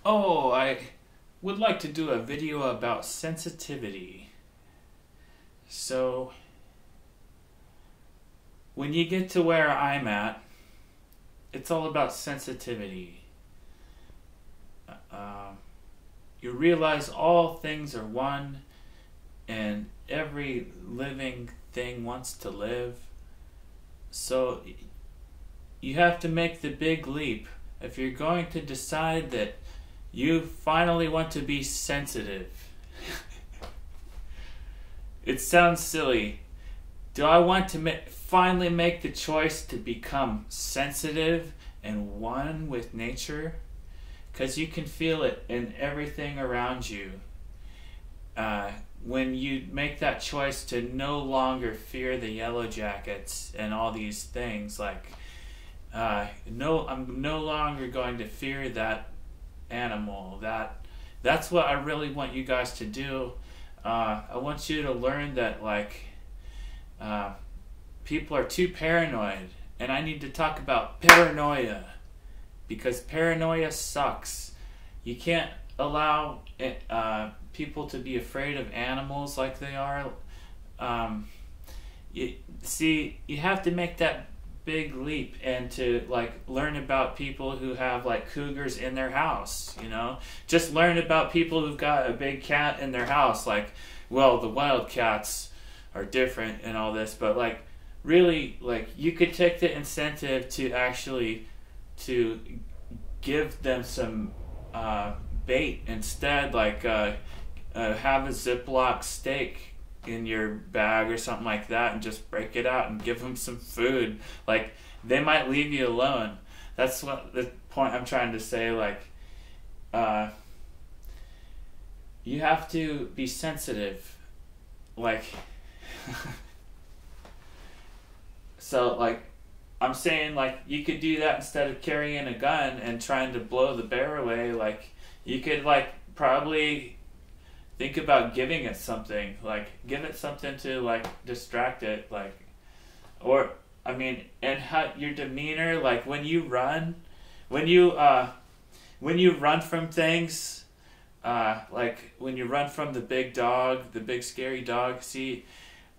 Oh, I would like to do a video about sensitivity. So, when you get to where I'm at, it's all about sensitivity. Uh, you realize all things are one, and every living thing wants to live. So, you have to make the big leap if you're going to decide that you finally want to be sensitive. It sounds silly. Do I want to finally make the choice to become sensitive and one with nature? Because you can feel it in everything around you. When you make that choice to no longer fear the yellow jackets and all these things, like, no, I'm no longer going to fear that animal. That's what I really want you guys to do. I want you to learn that, like, people are too paranoid, and I need to talk about paranoia, because paranoia sucks. You can't allow people to be afraid of animals like they are. You have to make that big leap and to, like, learn about people who have, like, cougars in their house, you know. Just learn about people who've got a big cat in their house. Like, well, the wild cats are different and all this, but, like, really, like, you could take the incentive to actually to give them some bait instead, like, have a Ziploc steak in your bag or something like that, and just break it out and give them some food. Like, they might leave you alone. That's what the point I'm trying to say. Like, you have to be sensitive. Like, so, like, I'm saying, like, you could do that instead of carrying a gun and trying to blow the bear away. Like, you could, like, probably think about giving it something. Like, give it something to, like, distract it. Like, or, I mean, and how your demeanor, like, when you run from things, like, when you run from the big dog, the big scary dog. See,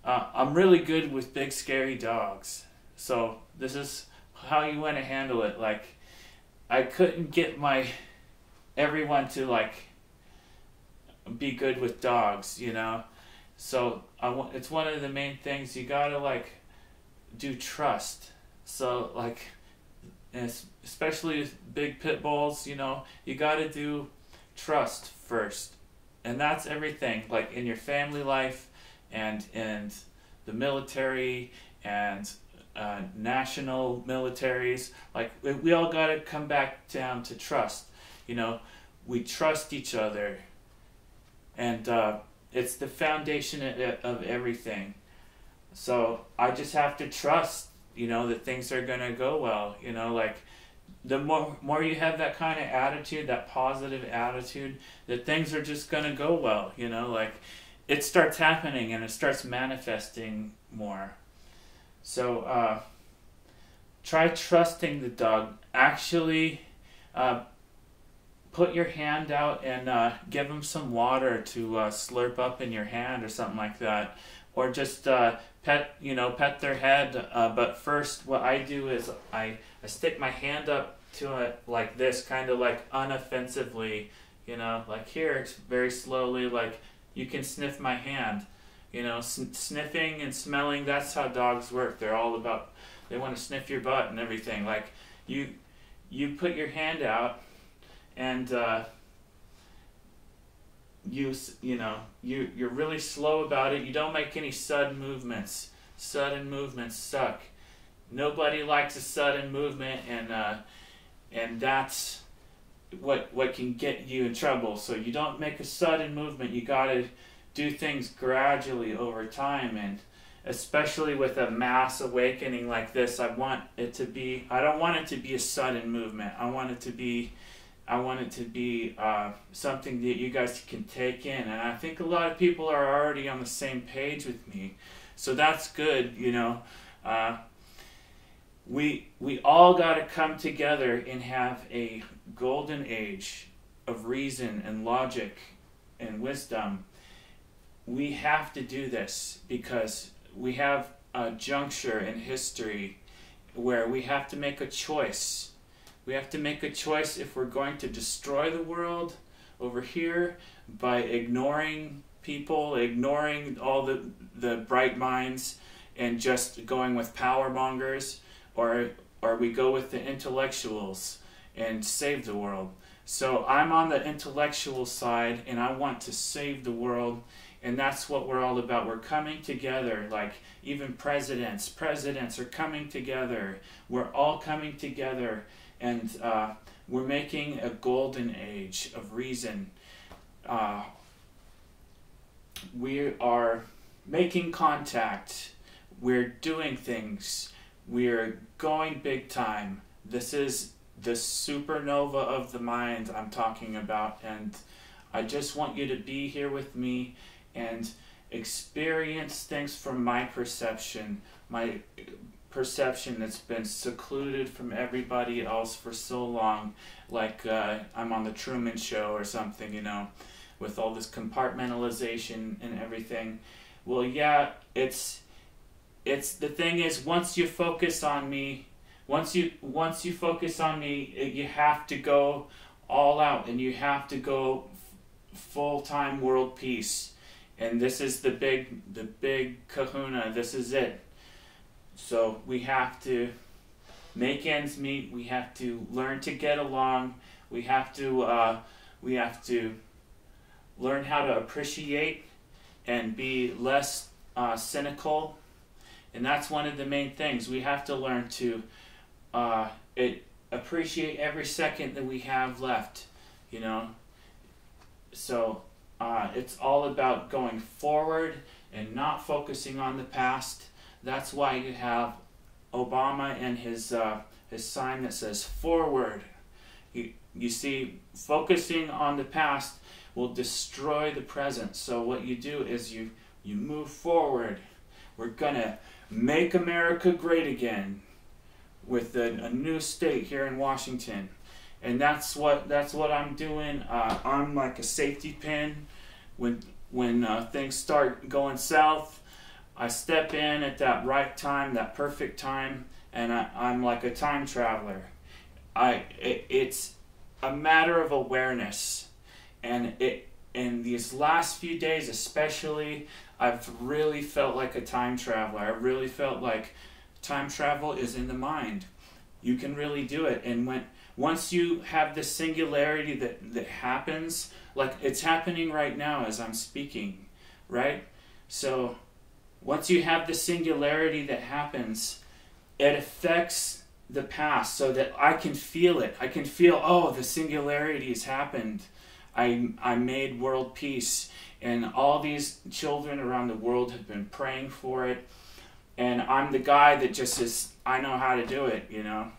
I'm really good with big scary dogs. So this is how you want to handle it. Like, I couldn't get everyone to, like, be good with dogs, you know. So it's one of the main things you gotta, like, do trust. So, like, especially with big pit bulls, you know, you gotta do trust first, and that's everything. Like, in your family life, and in the military, and national militaries. Like, we all gotta come back down to trust. You know, we trust each other. And it's the foundation of everything. So I just have to trust, you know, that things are going to go well. You know, like, the more you have that kind of attitude, that positive attitude, that things are just going to go well. You know, like, it starts happening and it starts manifesting more. So try trusting the dog. Actually, put your hand out and give them some water to slurp up in your hand or something like that, or just pet their head. But first, what I do is I stick my hand up to it like this, kind of like unoffensively, you know, like here. It's very slowly, like, you can sniff my hand, you know. Sniffing and smelling, that's how dogs work. They're all about, they want to sniff your butt and everything. Like, you put your hand out, and you're really slow about it. You don't make any sudden movements. Sudden movements suck. Nobody likes a sudden movement, and that's what can get you in trouble. So you don't make a sudden movement. You gotta do things gradually over time, and especially with a mass awakening like this, I don't want it to be a sudden movement. I want it to be something that you guys can take in, and I think a lot of people are already on the same page with me, so that's good, you know. We all got to come together and have a golden age of reason and logic and wisdom, we have to do this because we have a juncture in history where we have to make a choice. We have to make a choice if we're going to destroy the world over here by ignoring people, ignoring all the bright minds, and just going with power mongers, or we go with the intellectuals and save the world. So I'm on the intellectual side, and I want to save the world, and that's what we're all about. We're coming together, like even presidents are coming together. We're all coming together, and we're making a golden age of reason. We are making contact. We're doing things. We're going big time. This is the supernova of the mind I'm talking about, and I just want you to be here with me and experience things from my perception that's been secluded from everybody else for so long, like I'm on the Truman Show or something, you know, with all this compartmentalization and everything. Well, yeah, it's the thing is, once you focus on me, you have to go all out, and you have to go full-time world peace. And this is the big kahuna. This is it. So we have to make ends meet. We have to learn to get along. We have to learn how to appreciate and be less cynical. And that's one of the main things. We have to learn to appreciate every second that we have left, you know. So it's all about going forward and not focusing on the past. That's why you have Obama and his sign that says forward. You see, focusing on the past will destroy the present. So what you do is you move forward. We're gonna make America great again with a new state here in Washington, and that's what I'm doing. I'm like a safety pin. When things start going south, I step in at that right time, that perfect time, and I'm like a time traveler. It's a matter of awareness, and in these last few days especially, I've really felt like a time traveler. I really felt like time travel is in the mind. You can really do it, and once you have this singularity that happens, like it's happening right now as I'm speaking, right? So once you have the singularity that happens, it affects the past so that I can feel it. I can feel, oh, the singularity has happened. I made world peace, and all these children around the world have been praying for it, and I'm the guy that just is, I know how to do it, you know.